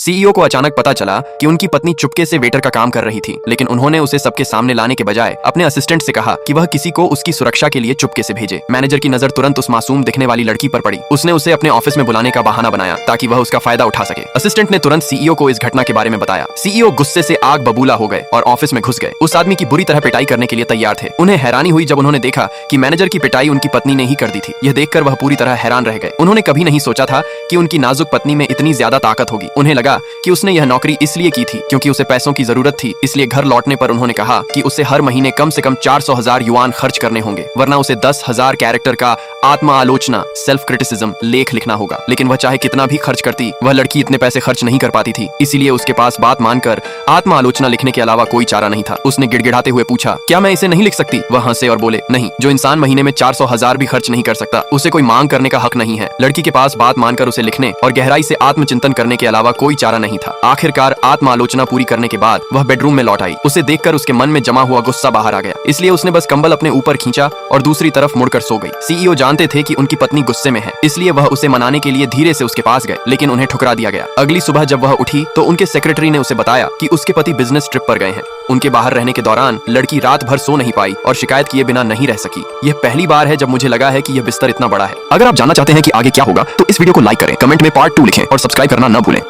CEO को अचानक पता चला कि उनकी पत्नी चुपके से वेटर का काम कर रही थी, लेकिन उन्होंने उसे सबके सामने लाने के बजाय अपने असिस्टेंट से कहा कि वह किसी को उसकी सुरक्षा के लिए चुपके से भेजे। मैनेजर की नजर तुरंत उस मासूम दिखने वाली लड़की पर पड़ी। उसने उसे अपने ऑफिस में बुलाने का बहाना बनाया ताकि वह उसका फायदा उठा सके। असिस्टेंट ने तुरंत सीईओ को इस घटना के बारे में बताया। सीईओ गुस्से से आग बबूला हो गए और ऑफिस में घुस गए। उस आदमी की बुरी तरह पिटाई करने के लिए तैयार थे। उन्हें हैरानी हुई जब उन्होंने देखा कि मैनेजर की पिटाई उनकी पत्नी ने ही कर दी थी। यह देखकर वह पूरी तरह हैरान रह गए। उन्होंने कभी नहीं सोचा था कि उनकी नाजुक पत्नी में इतनी ज्यादा ताकत होगी। उन्हें लगा कि उसने यह नौकरी इसलिए की थी क्योंकि उसे पैसों की जरूरत थी। इसलिए घर लौटने पर उन्होंने कहा कि उसे हर महीने कम से कम 400,000 युआन खर्च करने होंगे, वरना उसे 10,000 कैरेक्टर का आत्म आलोचना सेल्फ क्रिटिसिज्म लेख लिखना होगा। लेकिन वह चाहे कितना भी खर्च करती, वह लड़की इतने पैसे खर्च नहीं कर पाती थी। इसीलिए उसके पास बात मानकर आत्म आलोचना लिखने के अलावा कोई चारा नहीं था। उसने गिड़गिड़ाते हुए पूछा, क्या मैं इसे नहीं लिख सकती? वह हंसे और बोले, नहीं, जो इंसान महीने में 400,000 भी खर्च नहीं कर सकता, उसे कोई मांग करने का हक नहीं है। लड़की के पास बात मानकर उसे लिखने और गहराई से आत्मचिंतन करने के अलावा कोई चारा नहीं था। आखिरकार आत्म आलोचना पूरी करने के बाद वह बेडरूम में लौट आई। उसे देखकर उसके मन में जमा हुआ गुस्सा बाहर आ गया, इसलिए उसने बस कंबल अपने ऊपर खींचा और दूसरी तरफ मुड़कर सो गई। सीईओ जानते थे कि उनकी पत्नी गुस्से में है, इसलिए वह उसे मनाने के लिए धीरे से उसके पास गए, लेकिन उन्हें ठुकरा दिया गया। अगली सुबह जब वह उठी तो उनके सेक्रेटरी ने उसे बताया कि उसके पति बिजनेस ट्रिप पर गए हैं। उनके बाहर रहने के दौरान लड़की रात भर सो नहीं पाई और शिकायत किए बिना नहीं रह सकी। यह पहली बार है जब मुझे लगा है कि यह बिस्तर इतना बड़ा है। अगर आप जानना चाहते हैं कि आगे क्या होगा तो इस वीडियो को लाइक करें, कमेंट में पार्ट 2 लिखें और सब्सक्राइब करना न भूलें।